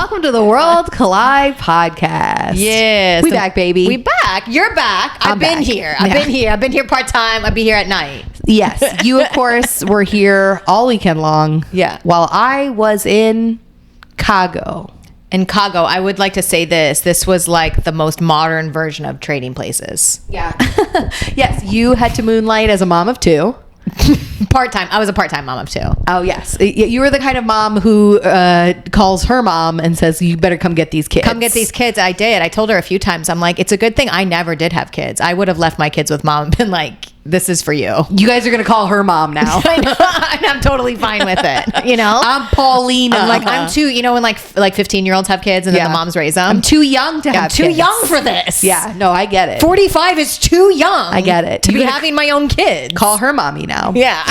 welcome to the World Collide podcast. Yes. We back, baby. We back. You're back. I've been here. I've been here part-time. I'll be here at night. Yes. You, of course, were here all weekend long. Yeah. While I was in Chicago. In Chicago, I would like to say this. This was like the most modern version of Trading Places. Yeah. Yes. You had to moonlight as a mom of two. Part-time. I was a part-time mom of two. Oh, yes. You were the kind of mom who calls her mom and says, you better come get these kids. Come get these kids. I did. I told her a few times. I'm like, it's a good thing I never did have kids. I would have left my kids with mom and been like, this is for you. You guys are going to call her mom now. I know. And I'm totally fine with it. You know? I'm Paulina. I'm too, you know, when like 15-year-olds have kids and then the moms raise them. I'm too young to have I'm too kids. young for this. Yeah. No, I get it. 45 is too young. I get it. To be having my own kids. Call her mommy now. Yeah.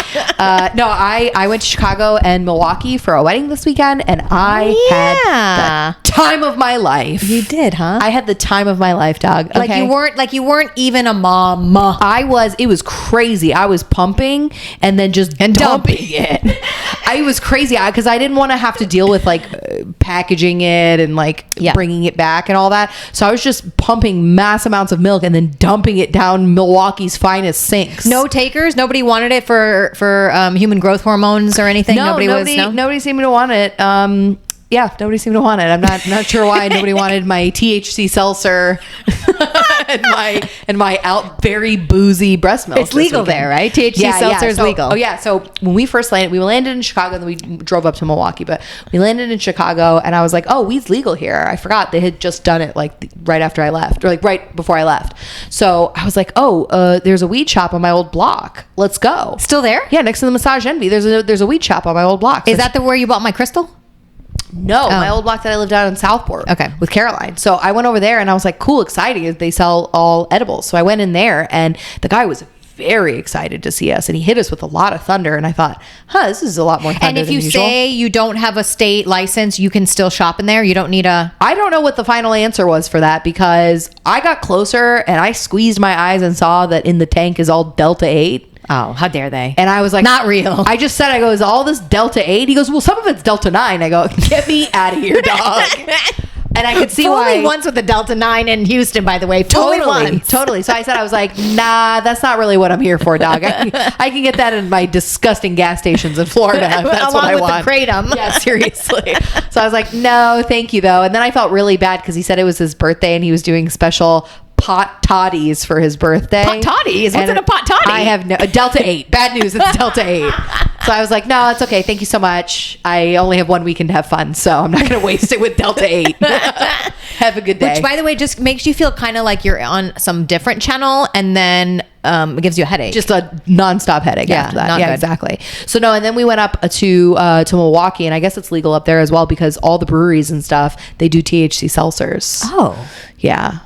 No, I went to Chicago and Milwaukee for a wedding this weekend, and I had the time of my life. You did, huh? I had the time of my life, dog. Like you weren't even a mom. It was crazy. I was pumping and then just dumping it. It was crazy because I didn't want to have to deal with like packaging it and like bringing it back and all that. So I was just pumping mass amounts of milk and then dumping it down Milwaukee's finest sinks. No takers. Nobody wanted it for human growth hormones or anything. No, nobody seemed to want it. Yeah, nobody seemed to want it. I'm not sure why nobody wanted my THC seltzer and my out very boozy breast milk. It's legal there, right? THC seltzer is legal. Oh yeah. So when we first landed, we landed in Chicago and then we drove up to Milwaukee. But we landed in Chicago and I was like, oh, weed's legal here. I forgot they had just done it like right after I left, or like right before I left. So I was like, oh, there's a weed shop on my old block. Let's go. Still there? Yeah, next to the Massage Envy. There's a weed shop on my old block. Is that where you bought my crystal? No, my old block that I lived out in Southport. Okay. With Caroline. So I went over there and I was like, cool, exciting. They sell all edibles. So I went in there and the guy was very excited to see us and he hit us with a lot of thunder. And I thought, this is a lot more thunder And if than you usual. say you don't have a state license, you can still shop in there? You don't need a... I don't know what the final answer was for that because I got closer and I squeezed my eyes and saw that in the tank is all Delta 8. Oh, how dare they? And I was like, not real. I just said, is all this Delta 8? He goes, well, some of it's Delta 9. I go, get me out of here, dog. And I could see why. Only once with the Delta 9 in Houston, by the way. Totally. So I was like, nah, that's not really what I'm here for, dog. I can get that in my disgusting gas stations in Florida. If that's what I want. The Kratom. Yeah, seriously. So I was like, no, thank you, though. And then I felt really bad because he said it was his birthday and he was doing special pot toddies for his birthday. Pot toddies? What's in a pot toddy? I have no Delta 8. Bad news, it's Delta 8. So I was like, no, it's okay. Thank you so much. I only have one weekend to have fun, so I'm not going to waste it with Delta 8. Have a good day. Which, by the way, just makes you feel kind of like you're on some different channel, and then it gives you a headache. Just a nonstop headache after that. Yeah, exactly. So no, and then we went up to Milwaukee, and I guess it's legal up there as well because all the breweries and stuff, they do THC seltzers. Oh. Yeah.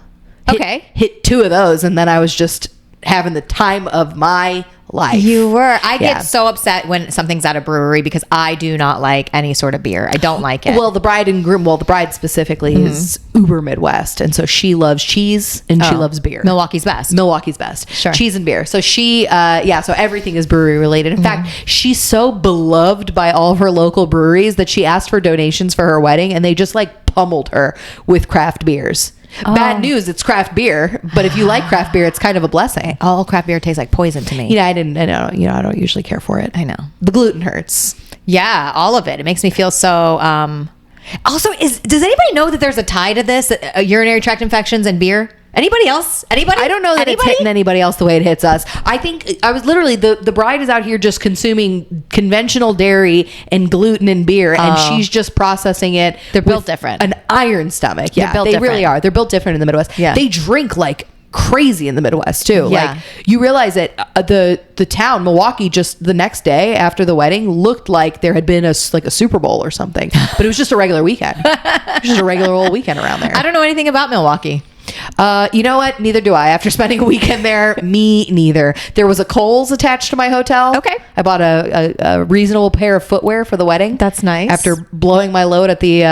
Hit 2 of those, and then I was just having the time of my life. You were. I get so upset when something's at a brewery because I do not like any sort of beer. I don't like it. Well, the bride and groom, the bride specifically is uber Midwest, and so she loves cheese and she loves beer. Milwaukee's best. Sure. Cheese and beer. So she, so everything is brewery related. In fact, she's so beloved by all of her local breweries that she asked for donations for her wedding, and they just like pummeled her with craft beers. Bad news, it's craft beer, but if you like craft beer, it's kind of a blessing. All craft beer tastes like poison to me. I don't usually care for it. I know. The gluten hurts. Yeah, all of it. It makes me feel so also does anybody know that there's a tie to this, urinary tract infections and beer? Anybody else? Anybody? I don't know that it's hitting anybody else the way it hits us. I think I was literally the bride is out here just consuming conventional dairy and gluten and beer, and she's just processing it. They're built different. An iron stomach. Yeah, they really are. They're built different in the Midwest. Yeah. They drink like crazy in the Midwest too. Yeah. Like you realize that the town Milwaukee just the next day after the wedding looked like there had been a Super Bowl or something, but it was just a regular weekend. Just a regular old weekend around there. I don't know anything about Milwaukee. You know what? Neither do I. After spending a weekend there, me neither. There was a Kohl's attached to my hotel. Okay. I bought a reasonable pair of footwear for the wedding. That's nice. After blowing my load at the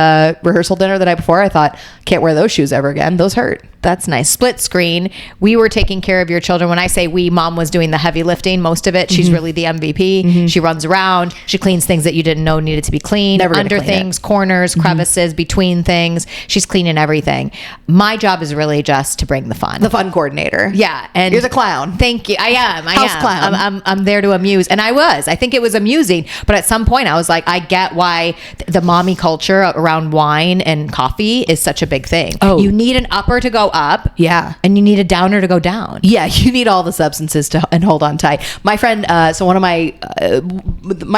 rehearsal dinner the night before, I thought, can't wear those shoes ever again. Those hurt. That's nice. Split screen. We were taking care of your children. When I say we, mom was doing the heavy lifting, most of it. She's really the MVP. She runs around. She cleans things that you didn't know needed to be cleaned. Never under clean things, it. corners, crevices, between things. She's cleaning everything. My job is really just to bring the fun. The fun coordinator. Yeah. And you're the clown. Thank you. I am. House clown. I'm there to amuse. And I think it was amusing. But at some point I was like, I get why the mommy culture around wine and coffee is such a big thing. Oh. You need an upper to go up. Yeah. And you need a downer to go down. Yeah, you need all the substances to and hold on tight. My friend, so one of my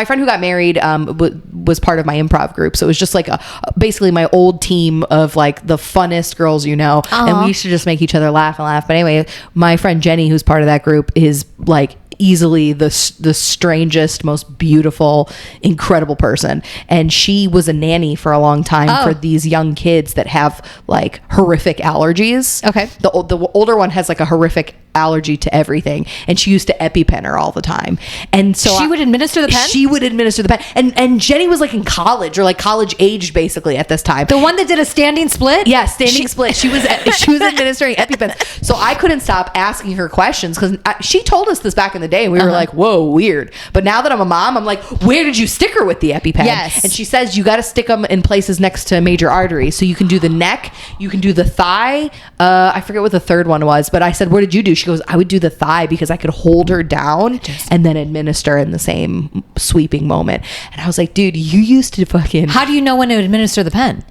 friend who got married was part of my improv group. So it was just like basically my old team of like the funnest girls, you know, and we used to just make each other laugh and laugh. But anyway, my friend Jenny, who's part of that group, is like easily the strangest, most beautiful, incredible person. And she was a nanny for a long time for these young kids that have like horrific allergies. Okay. The older one has like a horrific allergy to everything, and she used to EpiPen her all the time. And so she would administer the pen? She would administer the pen. And Jenny was like in college, or like college aged basically at this time. The one that did a standing split? Yeah, standing split. She was administering EpiPens. So I couldn't stop asking her questions because she told us this back in the day, and we were like, whoa, weird. But now that I'm a mom, I'm like, where did you stick her with the EpiPen? Yes. And she says you got to stick them in places next to major arteries. So you can do the neck, you can do the thigh. I forget what the third one was, but I said, what did you do? She goes, I would do the thigh because I could hold her down and then administer in the same sweeping moment. And I was like, dude, you used to fucking... How do you know when to administer the pen?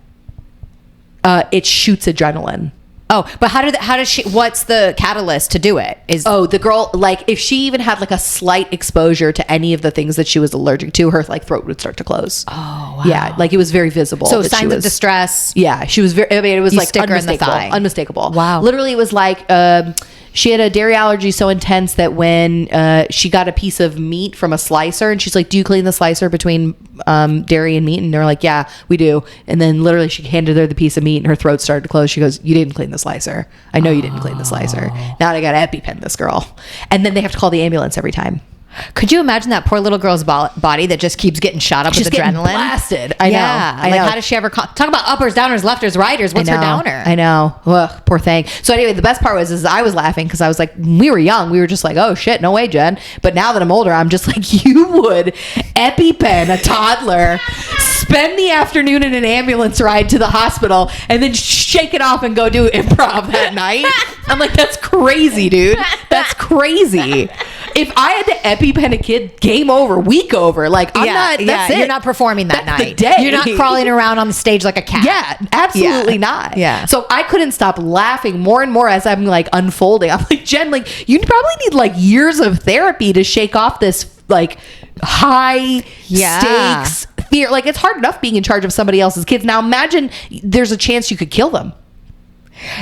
It shoots adrenaline. Oh, but how does she, what's the catalyst to do it? The girl, like if she even had like a slight exposure to any of the things that she was allergic to, her like throat would start to close. Oh, wow. Yeah, like it was very visible. So signs of distress. Yeah, she was very, I mean, it was You like stick her in the unmistakable. thigh. Unmistakable. Wow. Literally it was like, she had a dairy allergy so intense that when she got a piece of meat from a slicer, and she's like, do you clean the slicer between dairy and meat? And they're like, yeah, we do. And then literally she handed her the piece of meat and her throat started to close. She goes, you didn't clean the slicer. I know you didn't clean the slicer. Now I got to EpiPen this girl. And then they have to call the ambulance every time. Could you imagine that poor little girl's body that just keeps getting shot up She's with getting adrenaline? blasted. I know. How does she ever talk about uppers, downers, lefters, righters? What's her downer? I know. Ugh, poor thing. So anyway, the best part was I was laughing because I was like, we were young. We were just like, oh shit, no way, Jen. But now that I'm older, I'm just like, you would EpiPen a toddler, spend the afternoon in an ambulance ride to the hospital, and then shake it off and go do improv that night. I'm like, that's crazy, dude. That's crazy. If I had to EpiPen a kid, game over, week over. Like, I'm not, that's it. You're not performing that That's the night. day. You're not crawling around on the stage like a cat. Yeah, absolutely not. Yeah. So I couldn't stop laughing more and more as I'm like unfolding. I'm like, Jen, like you probably need like years of therapy to shake off this like high stakes fear. Like it's hard enough being in charge of somebody else's kids. Now imagine there's a chance you could kill them.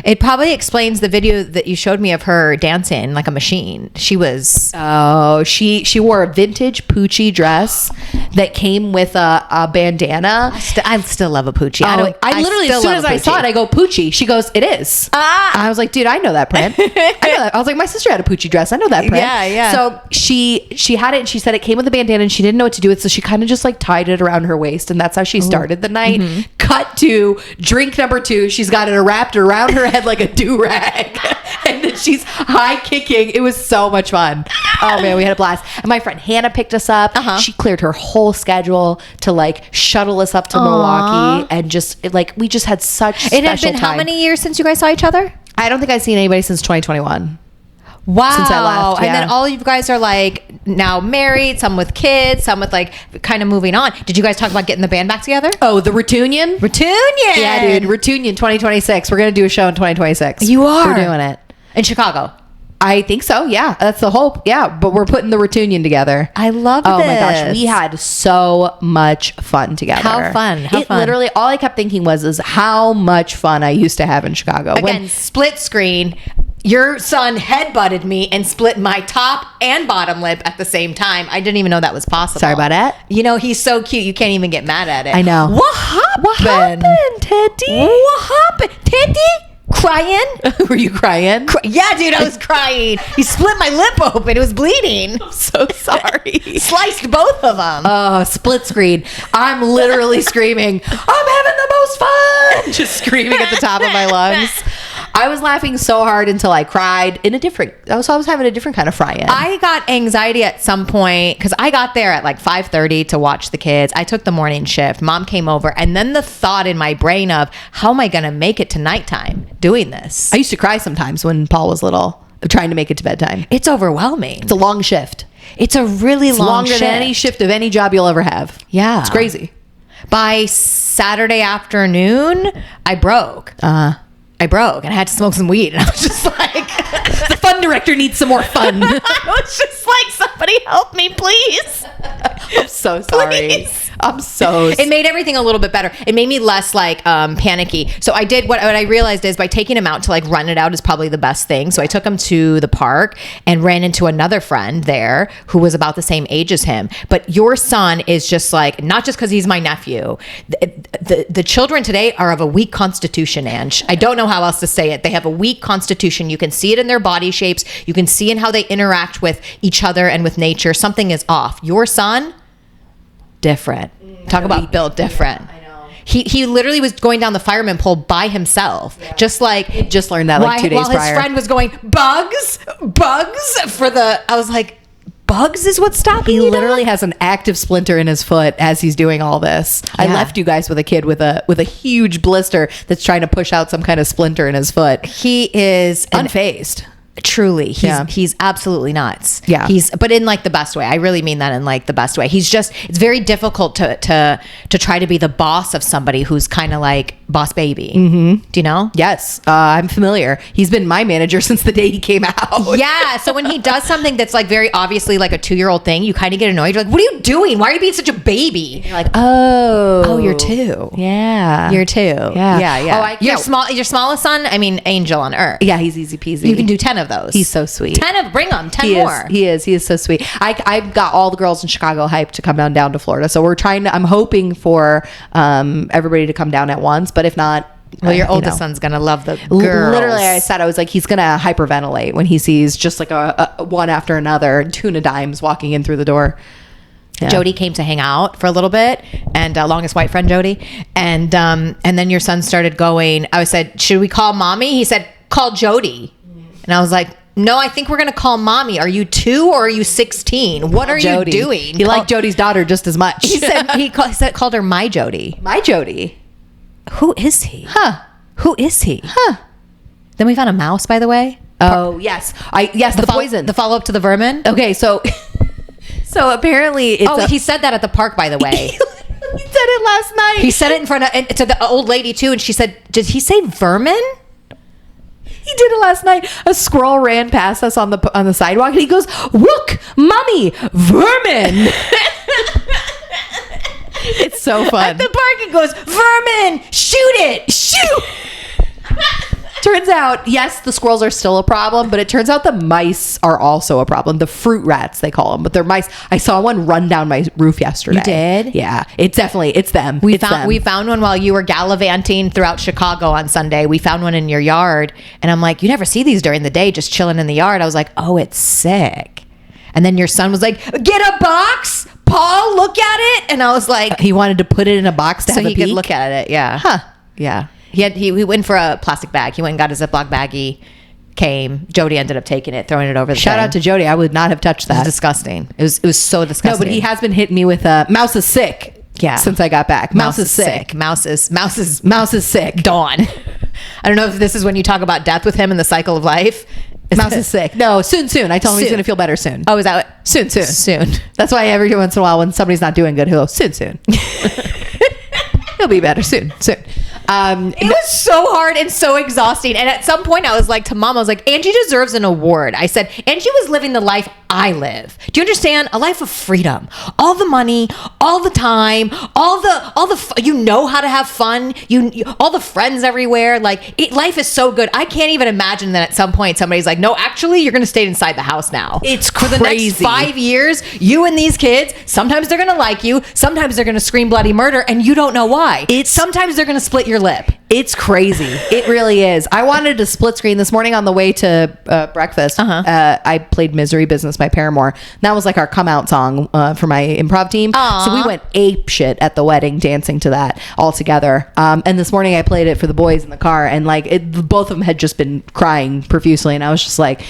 It probably explains the video that you showed me of her dancing like a machine. She was... Oh, she wore a vintage Poochie dress that came with a bandana. I still love a Poochie. I literally, as soon as I saw it, I go, Poochie. She goes, it is. I was like, dude, I know that print. I know that. I was like, my sister had a Poochie dress. I know that print. Yeah. So she had it, and she said it came with a bandana, and she didn't know what to do with it, so she kind of just like tied it around her waist, and that's how she started the night. Cut to drink number 2. She's got it wrapped around her head like a do-rag. And then she's high kicking. It was so much fun. Oh man, we had a blast. And my friend Hannah picked us up. She cleared her whole schedule to like shuttle us up to Milwaukee, and just like we just had such special time. It had been how many years since you guys saw each other? I don't think I've seen anybody since 2021. Wow. Since I left. And then all of you guys are like now married, some with kids, some with like kind of moving on. Did you guys talk about getting the band back together? Oh, the Retunion? Yeah, dude. Retunion 2026. We're going to do a show in 2026. You are? We're doing it. In Chicago? I think so. Yeah. That's the hope. Yeah. But we're putting the Retunion together. I love Oh my gosh. We had so much fun together. How fun. Literally, all I kept thinking is how much fun I used to have in Chicago. Again, split screen. Your son headbutted me and split my top and bottom lip at the same time. I didn't even know that was possible. Sorry about it. You know, he's so cute. You can't even get mad at it. I know. What happened? What happened, Teti? What happened? Teti? Crying? Were you crying? Yeah, dude, I was crying. He split my lip open. It was bleeding. I'm so sorry. Sliced both of them. Oh, split screen. I'm literally screaming, I'm having the most fun. Just screaming at the top of my lungs. I was laughing so hard until I cried in a different, I was having a different kind of fry-in. I got anxiety at some point because I got there at like 5:30 to watch the kids. I took the morning shift. Mom came over. And then the thought in my brain of, how am I going to make it to nighttime doing this? I used to cry sometimes when Paul was little, trying to make it to bedtime. It's overwhelming. It's a long shift. It's a really It's long longer shift. than any shift of any job you'll ever have. Yeah. It's crazy. By Saturday afternoon, I broke. I broke and I had to smoke some weed. And I was just like, The fun director needs some more fun. I was just like, somebody help me, please. I'm so sorry. Please. I'm so It made everything a little bit better. It made me less like panicky. So I did what I realized is by taking him out to like run it out is probably the best thing. So I took him to the park and ran into another friend there who was about the same age as him. But your son is just like, not just because he's my nephew. The children today are of a weak constitution, Ange. I don't know how else to say it. They have a weak constitution. You can see it in their body shapes. You can see in how they interact with each other and with nature. Something is off. Your son, different. Talk about built different. I know. He literally was going down the fireman pole by himself. Yeah. Just learned that like 2 days while prior. His friend was going, bugs for the, I was like, bugs is what's stopping you? He literally has an active splinter in his foot as he's doing all this. Yeah. I left you guys with a kid with a huge blister that's trying to push out some kind of splinter in his foot. He is unfazed. Truly, he's absolutely nuts. Yeah, but in like the best way. I really mean that in like the best way. He's just, it's very difficult to try to be the boss of somebody who's kind of like boss baby. Mm-hmm. Do you know? Yes, I'm familiar. He's been my manager since the day he came out. Yeah, so when he does something that's like very obviously like a 2-year-old thing, you kind of get annoyed. You're like, what are you doing? Why are you being such a baby? And you're like, oh, you're 2. Yeah, you're 2. Yeah. Your smallest son. I mean, angel on earth. Yeah, he's easy peasy. You can do 10 of those. He's so sweet. 10 bring them. 10 more. He is so sweet. I've got all the girls in Chicago hyped to come down to Florida. So I'm hoping for everybody to come down at once. But if not, well, your oldest son's gonna love the girls. Literally, I was like, he's gonna hyperventilate when he sees just like a one after another tuna dimes walking in through the door. Yeah. Jody came to hang out for a little bit, and longest white friend Jody, and then your son started going. I said, should we call mommy? He said, call Jody, and I was like, no, I think we're going to call mommy. Are you 2 or are you 16? What are Jody. You doing? He liked Jody's daughter just as much. He said called her my Jody. My Jody. Who is he? Huh? Who is he? Huh? Then we found a mouse, by the way. Oh yes, the poison. The follow up to the vermin. Okay, so apparently it's. He said that at the park, by the way. He said it last night. He said it in front of to the old lady too, and she said, "Did he say vermin?" He did it last night. A squirrel ran past us on the sidewalk, and he goes, "Look, mommy, vermin!" It's so fun. At the park, it goes, "Vermin, shoot it, shoot!" Turns out, yes, the squirrels are still a problem, but it turns out the mice are also a problem. The fruit rats, they call them, but they're mice. I saw one run down my roof yesterday. You did? Yeah, it's them. We found one while you were gallivanting throughout Chicago on Sunday. We found one in your yard, and I'm like, you never see these during the day, just chilling in the yard. I was like, oh, it's sick. And then your son was like, get a box, Paul, look at it. And I was like, he wanted to put it in a box to have he a peek? could look at it. Yeah. Huh. Yeah. He went for a plastic bag. He went and got a Ziploc baggie. Came. Jody ended up taking it, throwing it over the Shout out to Jody. I would not have touched that. It was disgusting. It was so disgusting. No, but he has been hitting me with mouse is sick. Yeah. Since I got back. Mouse is sick. Mouse is sick. Dawn. I don't know if this is when you talk about death with him and the cycle of life. Mouse is sick. No, soon. I told him he's going to feel better soon. Oh, is that what? Soon. That's why every once in a while when somebody's not doing good, he'll go, soon. He'll be better soon. It was so hard and so exhausting. And at some point I was like to mom, I was like, Angie deserves an award. I said, Angie was living the life I live. Do you understand? A life of freedom. All the money, all the time, all the you know how to have fun. You all the friends everywhere. Like life is so good. I can't even imagine that at some point somebody's like, no, actually you're going to stay inside the house now. It's for the crazy. next 5 years. You and these kids, sometimes they're going to like you. Sometimes they're going to scream bloody murder and you don't know why. Sometimes they're going to split your lip. It's crazy. It really is. I wanted to split screen this morning on the way to breakfast. I played Misery Business by Paramore. And that was like our come out song for my improv team. Aww. So we went ape shit at the wedding dancing to that all together. And this morning I played it for the boys in the car, and like both of them had just been crying profusely, and I was just like,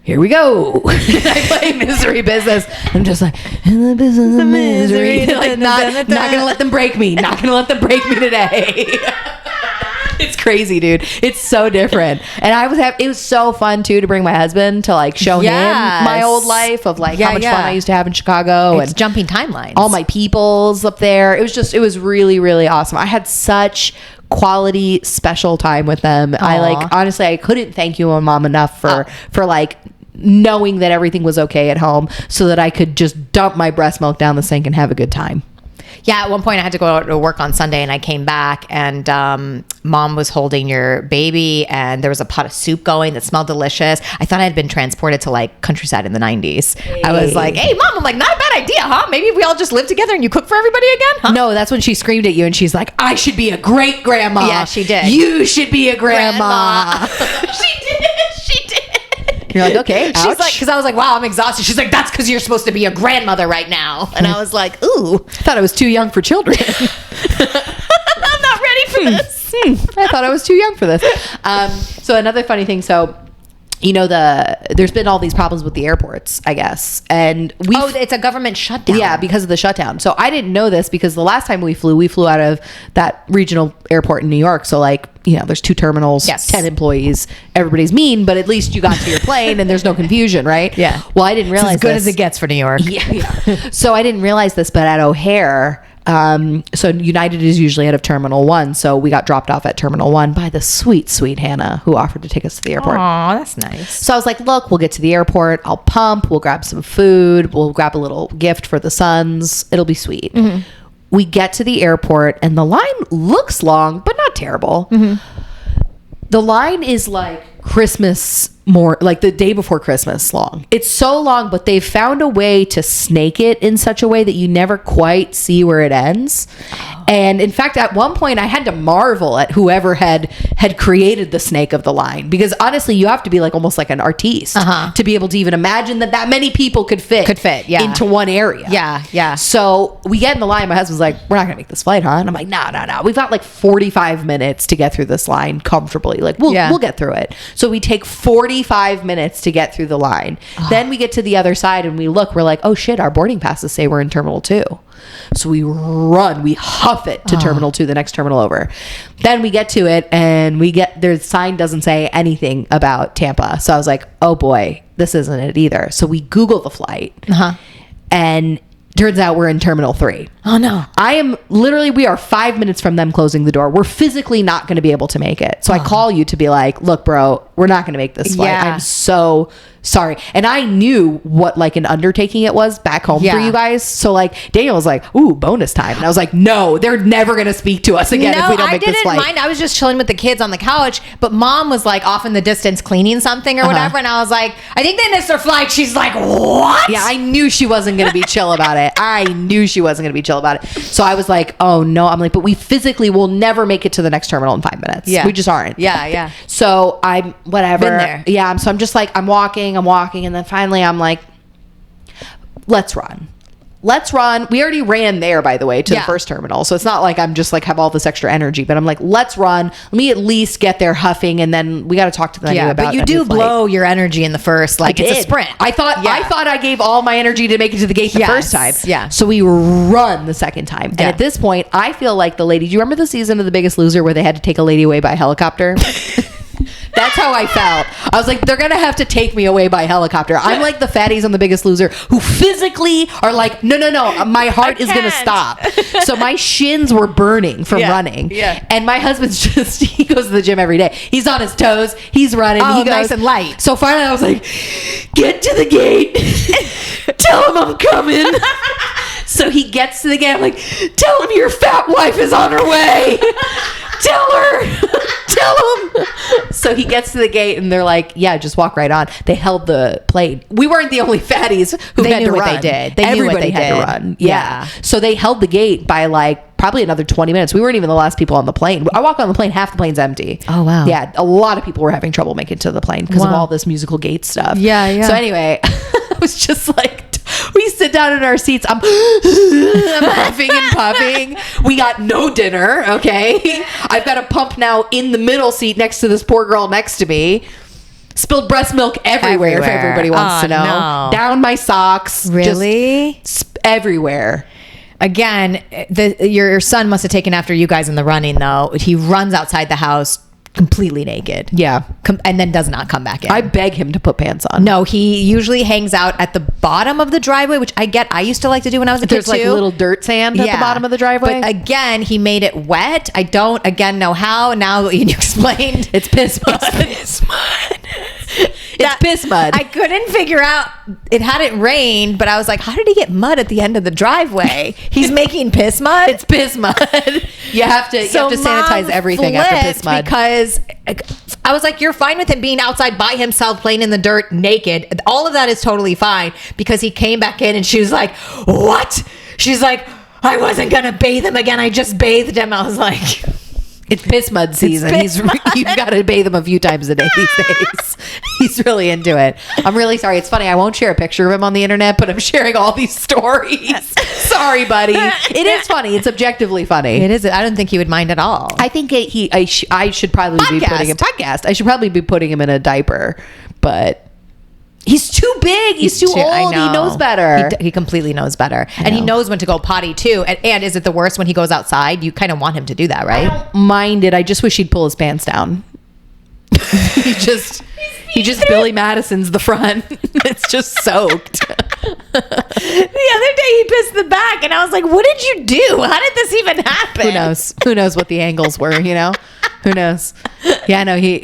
here we go. I play Misery Business. I'm just like, in the business of misery. Like, not gonna let them break me. Not gonna let them break me today. It's crazy, dude. It's so different. And it was so fun too to bring my husband to like show him my old life of like how much fun I used to have in Chicago. It's jumping timelines. All my peoples up there. It was really, really awesome. I had such quality special time with them. Aww. I like, honestly, I couldn't thank you and mom enough for like knowing that everything was okay at home so that I could just dump my breast milk down the sink and have a good time. Yeah, at one point I had to go to work on Sunday, and I came back, and mom was holding your baby, and there was a pot of soup going that smelled delicious. I thought I had been transported to like countryside in the 90s. Hey. I was like, hey mom, I'm like, not a bad idea, huh? Maybe we all just live together and you cook for everybody again, huh? No, that's when she screamed at you and she's like, I should be a great grandma. Yeah, she did. You should be a grandma. She did. You're like, okay. Ouch. She's like, because I was like, wow, I'm exhausted. She's like, that's because you're supposed to be a grandmother right now. And I was like, ooh. I thought I was too young for children. I'm not ready for this. I thought I was too young for this. So another funny thing. So, you know, there's been all these problems with the airports, I guess. And it's a government shutdown. Yeah, because of the shutdown. So I didn't know this because the last time we flew out of that regional airport in New York. So like, you know, there's 2 terminals, 10 employees. Everybody's mean, but at least you got to your plane and there's no confusion, right? Yeah. Well, I didn't realize it's as good as it gets for New York. Yeah. So I didn't realize this, but at O'Hare, so United is usually out of Terminal 1. So we got dropped off at Terminal 1 by the sweet, sweet Hannah who offered to take us to the airport. Aw, that's nice. So I was like, look, we'll get to the airport. I'll pump. We'll grab some food. We'll grab a little gift for the sons. It'll be sweet. Mm-hmm. We get to the airport and the line looks long, but not terrible. Mm-hmm. The line is like Christmas, more like the day before Christmas long. It's so long, but they've found a way to snake it in such a way that you never quite see where it ends. And in fact, at one point I had to marvel at whoever had created the snake of the line, because honestly, you have to be like almost like an artiste to be able to even imagine that many people could fit into one area. Yeah. So we get in the line. My husband's like, we're not gonna make this flight, huh? And I'm like, no. We've got like 45 minutes to get through this line comfortably. Like we'll get through it. So we take 45 minutes to get through the line. Then we get to the other side and we look, we're like, oh shit, our boarding passes say we're in Terminal 2. So we huff it to Terminal 2, the next terminal over. Then we get to it and their sign doesn't say anything about Tampa. So I was like, oh boy, this isn't it either. So we Google the flight and turns out we're in Terminal 3. Oh no. We are 5 minutes from them closing the door. We're physically not going to be able to make it. So I call you to be like, look, bro, we're not going to make this flight. I'm so sorry. And I knew what like an undertaking it was back home for you guys. So like Daniel was like, ooh, bonus time. And I was like, no, they're never going to speak to us again if we don't make this flight. I didn't mind. I was just chilling with the kids on the couch, but mom was like off in the distance cleaning something or whatever. And I was like, I think they missed their flight. She's like, what? Yeah, I knew she wasn't going to be chill about it. So I was like, oh no. I'm like, but we physically will never make it to the next terminal in 5 minutes. Yeah. We just aren't. Yeah. So I'm whatever. Been there. Yeah. So I'm just like, I'm walking. And then finally I'm like, let's run. We already ran there, by the way, to the first terminal. So it's not like I'm just like have all this extra energy, but I'm like, let's run. Let me at least get there huffing. And then we got to talk to them about but you do blow your energy in the first, like it's a sprint. I thought I gave all my energy to make it to the gate the first time. Yeah. So we run the second time. And at this point, I feel like the lady, do you remember the season of The Biggest Loser where they had to take a lady away by helicopter? That's how I felt. I was like, they're going to have to take me away by helicopter. I'm like the fatties on The Biggest Loser who physically are like, no, my heart is going to stop. So my shins were burning from running. Yeah. And my husband's he goes to the gym every day. He's on his toes. He's running. Oh, he goes, nice and light. So finally I was like, get to the gate. Tell him I'm coming. So he gets to the gate. I'm like, tell him your fat wife is on her way. Tell him. So he gets to the gate and they're like, yeah, just walk right on. They held the plane. We weren't the only fatties who had to run. They knew what they did. Everybody had to run. Yeah. So they held the gate by like probably another 20 minutes. We weren't even the last people on the plane. I walk on the plane, half the plane's empty. Oh, wow. Yeah, a lot of people were having trouble making it to the plane because of all this musical gate stuff. Yeah. So anyway, I was just like, we sit down in our seats. I'm huffing and puffing. We got no dinner. Okay. I've got a pump now in the middle seat next to this poor girl next to me. Spilled breast milk everywhere. If everybody wants to know. No. Down my socks. Really? Just everywhere. Again, your son must have taken after you guys in the running, though. He runs outside the house completely naked. Yeah. And then does not come back in. I beg him to put pants on. No, he usually hangs out at the bottom of the driveway, which I get. I used to like to do when I was a kid, There's like little dirt sand at the bottom of the driveway. But again, he made it wet. I don't, again, know how. Now you explained. It's piss mud. It's piss mud. It's piss mud. I couldn't figure out. It hadn't rained, but I was like, how did he get mud at the end of the driveway? He's making piss mud? It's piss mud. You have to sanitize everything after piss mud. Because I was like, you're fine with him being outside by himself, playing in the dirt, naked. All of that is totally fine, because he came back in and she was like, what? She's like, I wasn't going to bathe him again. I just bathed him. I was like... It's piss mud season. You've got to bathe him a few times a day these days. He's really into it. I'm really sorry. It's funny. I won't share a picture of him on the internet, but I'm sharing all these stories. Sorry, buddy. It is funny. It's objectively funny. It is. I don't think he would mind at all. I think I should probably be putting him podcast. I should probably be putting him in a diaper, but he's too big. He's too old. He knows better. He completely knows better. And he knows when to go potty too. And is it the worst when he goes outside? You kind of want him to do that, right? I don't mind it. I just wish he'd pull his pants down. he just Billy Madison's the front. It's just soaked. The other day he pissed the back and I was like, what did you do? How did this even happen? Who knows what the angles were, Who knows? Yeah, no, he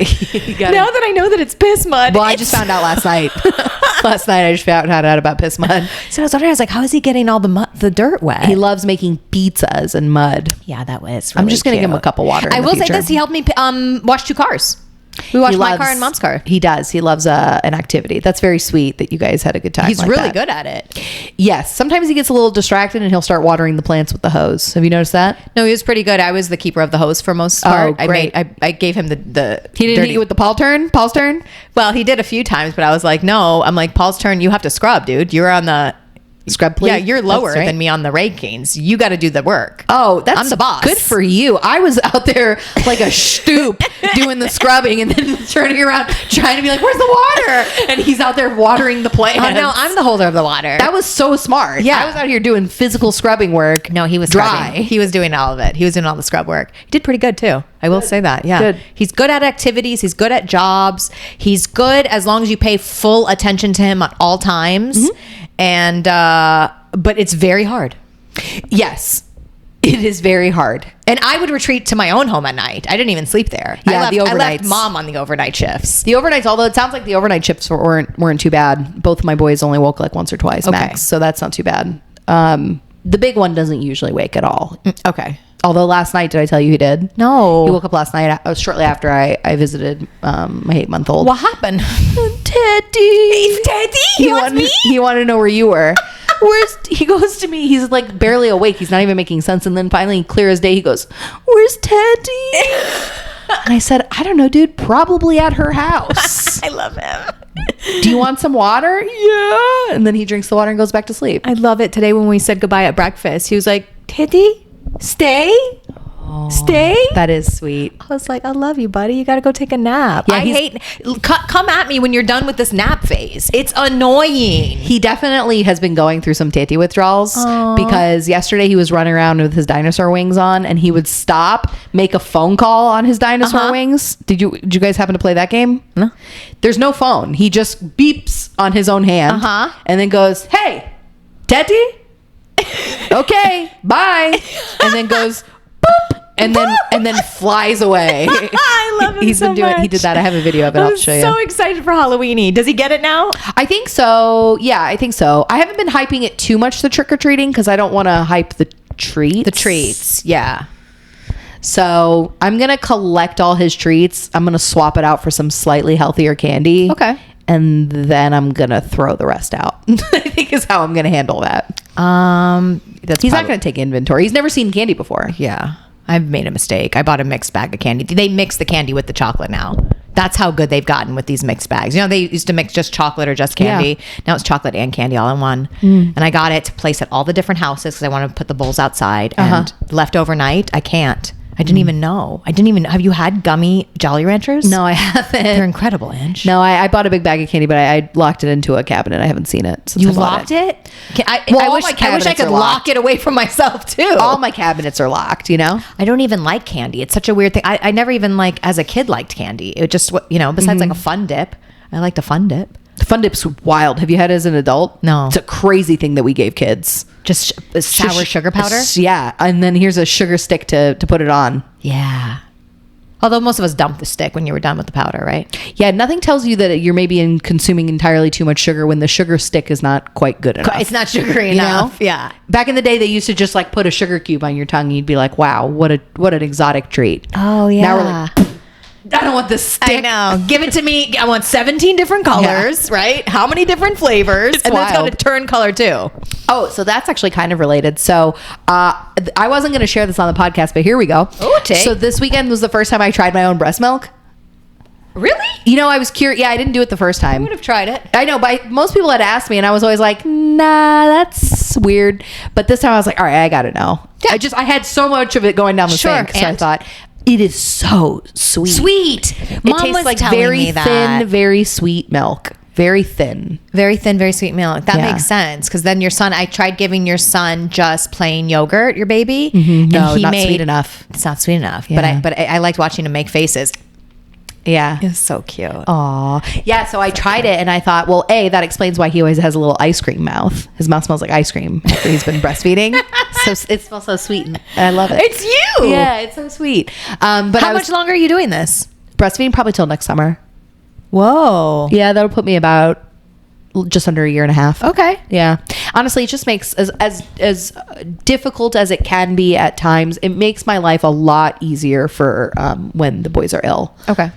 got now that I know that it's piss mud. Well, I just found out last night. Last night I just found out about piss mud. So I was wondering, I was like, how is he getting all the dirt wet? He loves making pizzas and mud. Yeah, that was really I'm just going to give him a cup of water. I will say this, he helped me wash 2 cars. We watched my car and mom's car. He does. He loves an activity. That's very sweet that you guys had a good time. He's really good at it. Yes. Sometimes he gets a little distracted and he'll start watering the plants with the hose. Have you noticed that? No, he was pretty good. I was the keeper of the hose for most part. Oh, great. I gave him the He didn't hit you with the Paul's turn? Well, he did a few times, but I was like, no. I'm like, Paul's turn. You have to scrub, dude. You're on the... Scrub, please. Yeah, you're lower than me on the rakings. You got to do the work. Oh, I'm the boss. Good for you. I was out there like a stoop doing the scrubbing and then turning around trying to be like, where's the water? And he's out there watering the plants. Oh, no, I'm the holder of the water. That was so smart. Yeah. I was out here doing physical scrubbing work. No, he was dry. Scrubbing. He was doing all of it. He was doing all the scrub work. He did pretty good too. I will say that. Yeah. Good. He's good at activities. He's good at jobs. He's good as long as you pay full attention to him at all times. Mm-hmm. And, but it's very hard. Yes, it is very hard. And I would retreat to my own home at night. I didn't even sleep there. Yeah, I left mom on the overnight shifts. The overnights, although it sounds like the overnight shifts weren't too bad. Both of my boys only woke like once or twice max, so that's not too bad. The big one doesn't usually wake at all. Okay. Although last night, did I tell you he did? No. He woke up last night shortly after I visited my 8-month-old. What happened? Teti. He wants me? He wanted to know where you were. He goes to me, he's like barely awake. He's not even making sense. And then finally, clear as day, he goes, where's Teti? And I said, I don't know, dude, probably at her house. I love him. Do you want some water? Yeah. And then he drinks the water and goes back to sleep. I love it. Today when we said goodbye at breakfast, he was like, Teti, stay? Stay? That is sweet. I was like, I love you, buddy. You got to go take a nap. Yeah, come at me when you're done with this nap phase. It's annoying. He definitely has been going through some Teti withdrawals. Aww. Because yesterday he was running around with his dinosaur wings on and he would stop, make a phone call on his dinosaur wings. Did you guys happen to play that game? No. There's no phone. He just beeps on his own hand and then goes, hey, Teti? Okay, bye. And then goes, boop. And then flies away. I love him. He did that. I have a video of it. I'll show you. I'm so excited for Halloweeny. Does he get it now? I think so. Yeah, I think so. I haven't been hyping it too much, the trick or treating, because I don't want to hype the treats. The treats, yeah. So I'm gonna collect all his treats. I'm gonna swap it out for some slightly healthier candy. Okay. and then I'm gonna throw the rest out. I think is how I'm gonna handle that. He's not gonna take inventory. He's never seen candy before. Yeah, I've made a mistake. I bought a mixed bag of candy. They mix the candy with the chocolate now. That's how good they've gotten with these mixed bags. You know, they used to mix just chocolate or just candy. Yeah. Now it's chocolate and candy all in one. And I got it to place at all the different houses because I want to put the bowls outside. And left overnight, I can't. I didn't even know. Have you had gummy Jolly Ranchers? No, I haven't. They're incredible, Ange. No, I bought a big bag of candy, but I locked it into a cabinet. I haven't seen it since You locked it? I wish I could lock it away from myself too. All my cabinets are locked, you know? I don't even like candy. It's such a weird thing. I never even as a kid liked candy. It just, besides like a Fun Dip. I liked a Fun Dip. Fun Dip's wild. Have you had it as an adult? No. It's a crazy thing that we gave kids. Just sour sugar powder? Yeah. And then here's a sugar stick to put it on. Yeah. Although most of us dumped the stick when you were done with the powder, right? Yeah. Nothing tells you that you're maybe consuming entirely too much sugar when the sugar stick is not quite good enough. It's not sugary enough. Yeah. Back in the day, they used to just like put a sugar cube on your tongue. And you'd be like, wow, what an exotic treat. Oh, yeah. Now we're like, I don't want this stick. I know. Give it to me. I want 17 different colors, right? How many different flavors? It's and wild. then it's going to turn color too. Oh, so that's actually kind of related. So I wasn't going to share this on the podcast, but here we go. So this weekend was the first time I tried my own breast milk. Really? I was curious. Yeah, I didn't do it the first time. I would have tried it. I know, but most people had asked me, and I was always like, nah, that's weird. But this time I was like, all right, I got to know. Yeah. I had so much of it going down the sink, so I thought, it is so sweet. Mom it tastes was like telling very me that. thin, very sweet milk. Very thin. Very thin, very sweet milk. That makes sense. Because then I tried giving your son just plain yogurt, your baby. Mm-hmm. No, not sweet enough. It's not sweet enough. Yeah. But I liked watching him make faces. Yeah. It's so cute. Aw. Yeah, so I tried it and I thought, well, that explains why he always has a little ice cream mouth. His mouth smells like ice cream after he's been breastfeeding. So it smells so sweet and I love it. It's you. Yeah, it's so sweet. But how much longer are you doing this? Breastfeeding probably till next summer. Whoa. Yeah, that'll put me about just under a year and a half. Okay. Yeah. Honestly, it just makes as difficult as it can be at times, it makes my life a lot easier for when the boys are ill. Okay.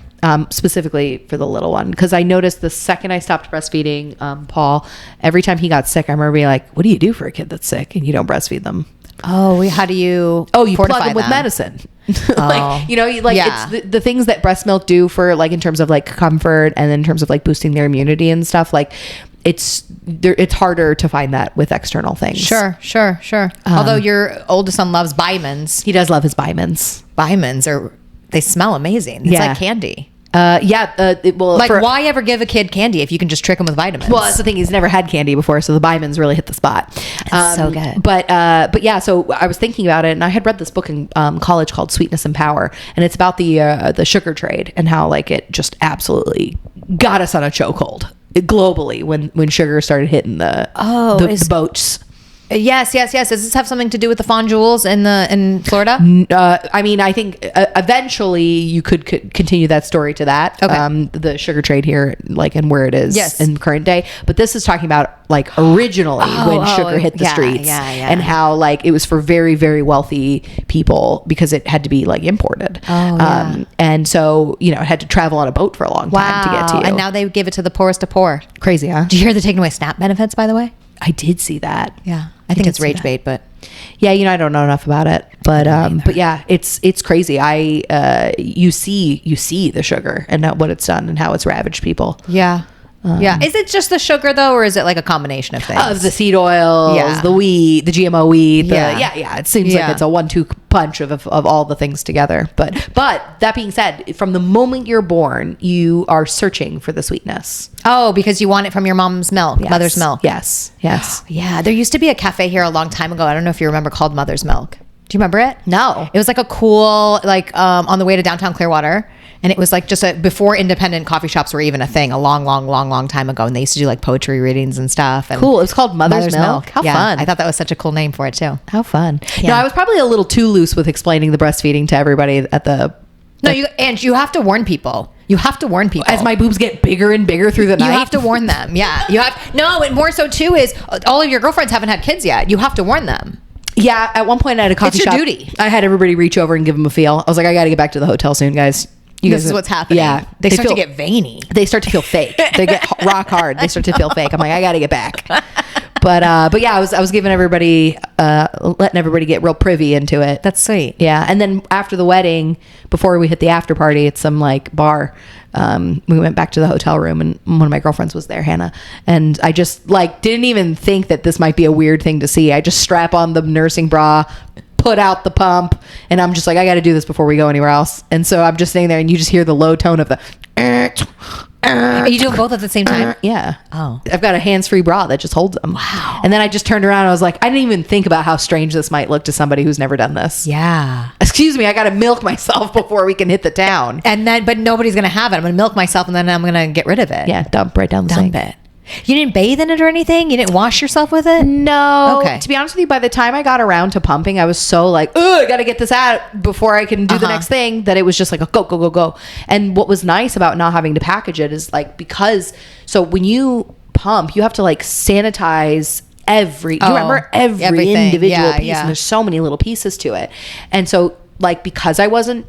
Specifically for the little one, because I noticed the second I stopped breastfeeding Paul, every time he got sick, I remember being like, what do you do for a kid that's sick and you don't breastfeed them? Oh, how do you you plug them with medicine. It's the things that breast milk do for like in terms of like comfort and in terms of like boosting their immunity and stuff, like it's harder to find that with external things. Sure. Although your oldest son loves Bimans. He does love his Bimans. They smell amazing. It's like candy. Why ever give a kid candy if you can just trick him with vitamins? Well, that's the thing. He's never had candy before, so the Bimans really hit the spot. It's so good. But yeah, so I was thinking about it, and I had read this book in college called Sweetness and Power, and it's about the sugar trade and how like it just absolutely got us on a chokehold globally when sugar started hitting the boats. Yes. Does this have something to do with the fondules in Florida? I mean, I think eventually you could continue that story to that. Okay. The sugar trade here, like, and where it is in current day. But this is talking about like originally when sugar hit the streets and how like it was for very, very wealthy people because it had to be like imported. And so, it had to travel on a boat for a long time to get to you. And now they give it to the poorest of poor. Crazy, huh? Did you hear they're taking away SNAP benefits, by the way? I did see that. Yeah. I think it's rage bait, but yeah, I don't know enough about it, but yeah, it's crazy. You see the sugar and what it's done and how it's ravaged people. Yeah. Is it just the sugar though, or is it like a combination of things? Of the seed oils, the wheat, the GMO wheat. It seems like it's a 1-2 punch of all the things together. But that being said, from the moment you're born, you are searching for the sweetness. Oh, because you want it from your mom's milk, mother's milk. Yes. Yeah. There used to be a cafe here a long time ago. I don't know if you remember, called Mother's Milk. Do you remember it? No. It was like a cool, on the way to downtown Clearwater. And it was like just before independent coffee shops were even a thing, a long time ago. And they used to do like poetry readings and stuff. And cool. It was called Mother's Milk. How fun. I thought that was such a cool name for it too. How fun. Yeah. No, I was probably a little too loose with explaining the breastfeeding to everybody at the... No, you have to warn people. You have to warn people. As my boobs get bigger and bigger through the night. You have to warn them. Yeah. And more so too is all of your girlfriends haven't had kids yet. You have to warn them. Yeah, at one point at a coffee shop, it's your duty. I had everybody reach over and give them a feel. I was like, I got to get back to the hotel soon, guys. This is what's happening. Yeah. They start to get veiny. They start to feel fake. They get rock hard. They start to feel fake. I'm like, I got to get back. But yeah, I was giving everybody, letting everybody get real privy into it. That's sweet. Yeah. And then after the wedding, before we hit the after party at some like bar, we went back to the hotel room and one of my girlfriends was there, Hannah. And I just like, didn't even think that this might be a weird thing to see. I just strap on the nursing bra, put out the pump, and I'm just like, I got to do this before we go anywhere else. And so I'm just sitting there and you just hear the low tone of the, Are you doing both at the same time? Yeah. Oh. I've got a hands-free bra that just holds them. Wow. And then I just turned around and I was like, I didn't even think about how strange this might look to somebody who's never done this. Yeah. Excuse me, I got to milk myself before we can hit the town. And then, but nobody's going to have it. I'm going to milk myself and then I'm going to get rid of it. Yeah, dump right down the sink. Dump it. You didn't bathe in it or anything? You didn't wash yourself with it? No. Okay. To be honest with you, by the time I got around to pumping, I was so like, oh, I got to get this out before I can do the next thing, that it was just like a go, go, go, go. And what was nice about not having to package it is like, because, so when you pump, you have to like sanitize do you remember every everything. individual piece? Yeah. And there's so many little pieces to it. And so like, because I wasn't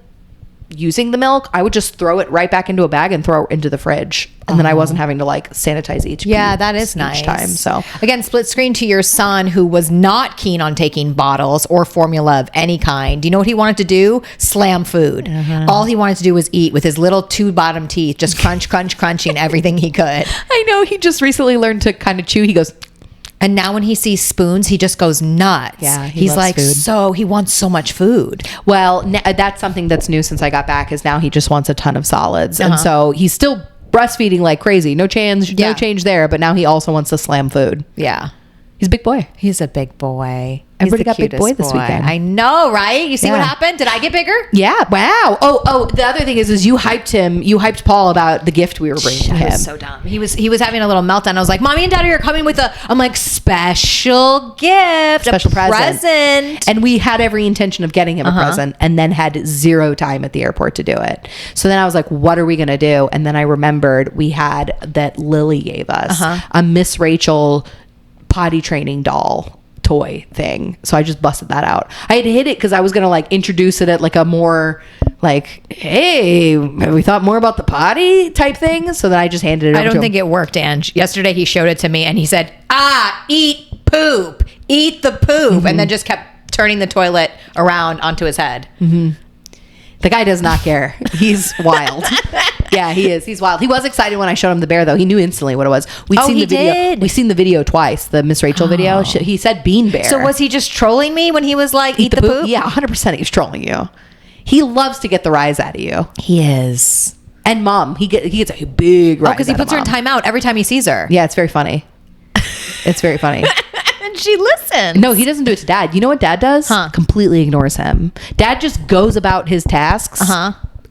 using the milk, I would just throw it right back into a bag and throw it into the fridge. And then I wasn't having to like sanitize each that is nice. each time. So again, split screen to your son who was not keen on taking bottles or formula of any kind. Do you know what he wanted to do? Slam food. All he wanted to do was eat with his little two bottom teeth, just crunch, crunch, crunching everything he could. I know, he just recently learned to kind of chew. He goes, and now when he sees spoons, he just goes nuts. Yeah, he's like, food. he wants so much food. well, that's something that's new since I got back, is now he just wants a ton of solids. And so he's still breastfeeding like crazy. No change there. But now he also wants to slam food. Yeah. He's a big boy. He's a big boy. Everybody got big boy this weekend. I know, right? You see what happened? Did I get bigger? Yeah. Wow. Oh, the other thing is you hyped Paul about the gift we were bringing to him. Was so dumb. He was having a little meltdown. I was like, Mommy and Daddy are coming with I'm like, special gift, Special present. And we had every intention of getting him a present, and then had zero time at the airport to do it. So then I was like, what are we going to do? And then I remembered we had that Lily gave us a Miss Rachel potty training doll toy thing. So I just busted that out. I had hid it because I was gonna like introduce it at like a more like, hey, have we thought more about the potty type thing? So then I just handed it over I don't think it worked, Ange. Yesterday he showed it to me and he said, eat poop, eat the poop, and then just kept turning the toilet around onto his head. The guy does not care. He's wild. Yeah, he is. He's wild. He was excited when I showed him the bear, though. He knew instantly what it was. We'd seen the video. Did? We've seen the video twice, the Miss Rachel video. He said bean bear. So was he just trolling me when he was like, eat the poop? Yeah, 100% he was trolling you. He loves to get the rise out of you. He is. And Mom, he gets a big rise. Because he puts her in timeout every time he sees her. Yeah, it's very funny. It's very funny. And she listens. No, he doesn't do it to Dad. You know what Dad does? Completely ignores him. Dad just goes about his tasks.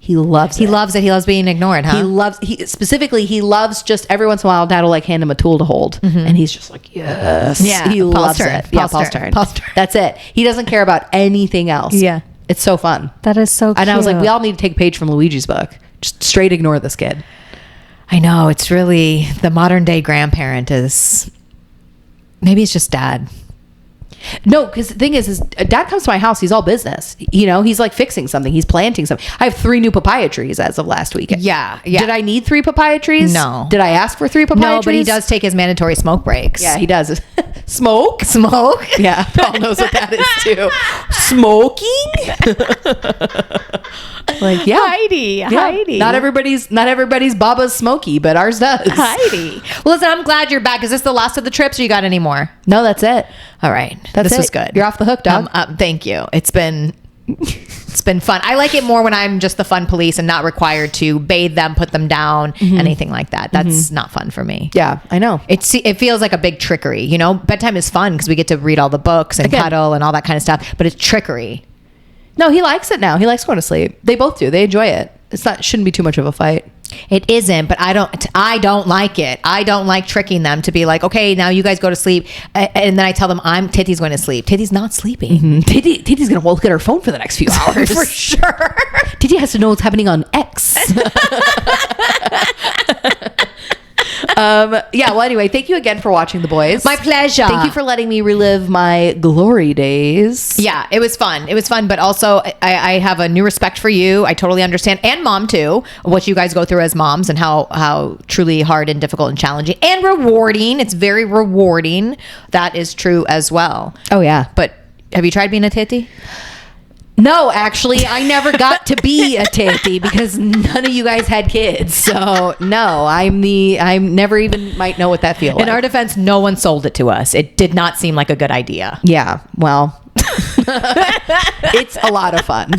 He loves it. He loves it. He loves being ignored, huh? He loves just every once in a while, Dad will like hand him a tool to hold. And he's just like, yes. Yeah. He loves it. Yeah, Paul's turn. That's it. He doesn't care about anything else. Yeah. It's so fun. That is so cute. And I was like, we all need to take a page from Luigi's book. Just straight ignore this kid. I know. It's really, the modern day grandparent is, maybe it's just Dad. No, because the thing is Dad comes to my house. He's all business. You know, he's like fixing something. He's planting something. I have 3 new papaya trees as of last week. Yeah. Did I need 3 papaya trees? No. Did I ask for 3 papaya trees? No, but he does take his mandatory smoke breaks. Yeah, he does. Smoke? Yeah, Paul knows what that is too. Smoking? Like, yeah. Heidi. Not everybody's Baba's smoky, but ours does. Heidi. Well, listen, I'm glad you're back. Is this the last of the trips or you got any more? No, that's it. All right. This was good. You're off the hook, dog. Thank you. It's been fun. I like it more when I'm just the fun police and not required to bathe them, put them down, anything like that. That's not fun for me. Yeah, I know. It feels like a big trickery. You know, bedtime is fun because we get to read all the books and cuddle and all that kind of stuff, but it's trickery. No, he likes it now. He likes going to sleep. They both do. They enjoy it. Shouldn't be too much of a fight. It isn't, but I don't like it. I don't like tricking them to be like, okay, now you guys go to sleep. And then I tell them Teti's going to sleep. Teti's not sleeping. Teti's going to look at her phone for the next few hours. For sure. Teti has to know what's happening on X. Yeah. Well, anyway, thank you again for watching The Boys. My pleasure. Thank you for letting me relive my glory days. Yeah, it was fun. It was fun, but also I have a new respect for you. I totally understand, and mom too, what you guys go through as moms and how truly hard and difficult and challenging and rewarding. It's very rewarding. That is true as well. Oh yeah. But have you tried being a titty? No, actually, I never got to be a titty because none of you guys had kids. So no, I'm never even might know what that feels like. In our defense, no one sold it to us. It did not seem like a good idea. Yeah, well, it's a lot of fun.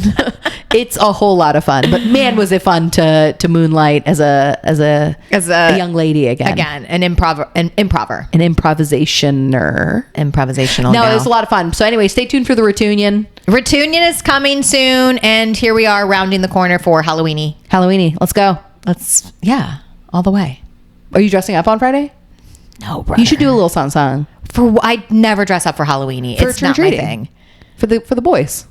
It's a whole lot of fun. But man, was it fun to moonlight as a young lady again. Again, an improver. An improvisationer. Improvisational. No, it was a lot of fun. So anyway, stay tuned for the Retunion. Retunion is coming soon, and here we are rounding the corner for Halloweeny. Let's go. Yeah, all the way. Are you dressing up on Friday? No, brother. You should do a little song. I never dress up for Halloweeny. It's not my thing. For the boys.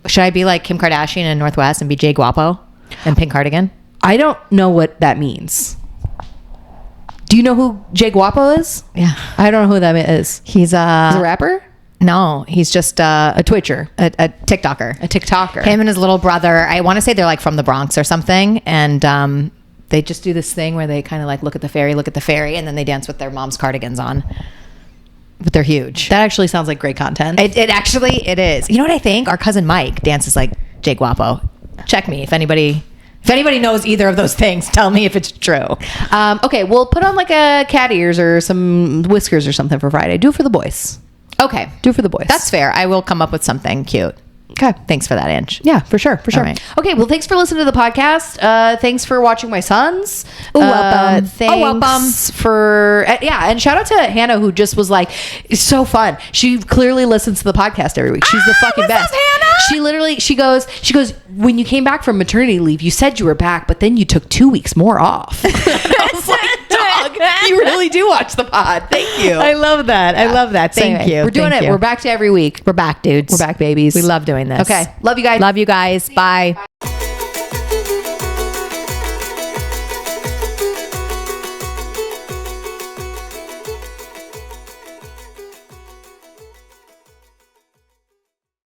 Should I be like Kim Kardashian in Northwest and be Jay Guapo and pink cardigan? I don't know what that means. Do you know who Jay Guapo is? Yeah, I don't know who that is. He's a rapper. No, he's just a Twitcher, a TikToker. A TikToker. Him and his little brother. I want to say they're like from the Bronx or something, and they just do this thing where they kind of like look at the fairy, and then they dance with their mom's cardigans on. But they're huge. That actually sounds like great content. It is. You know what I think? Our cousin Mike dances like Jay Guapo. Check me if anybody knows either of those things. Tell me if it's true. Okay, we'll put on like a cat ears or some whiskers or something for Friday. Do it for the boys. Okay, do it for the boys. That's fair. I will come up with something cute. Okay. Thanks for that, Ange. Yeah, for sure. Right. Okay, well, thanks for listening to the podcast. Thanks for watching my sons. Welcome. Thanks for... and shout out to Hannah, who just was like, it's so fun. She clearly listens to the podcast every week. She's the fucking best. Up, Hannah? She goes, when you came back from maternity leave, you said you were back, but then you took 2 weeks more off. I was like, dog, you really do watch the pod. Thank you. I love that. Yeah. Thank you. We're doing it. We're back to every week. We're back, dudes. We're back, babies. We love doing this. Okay. Love you guys. Bye.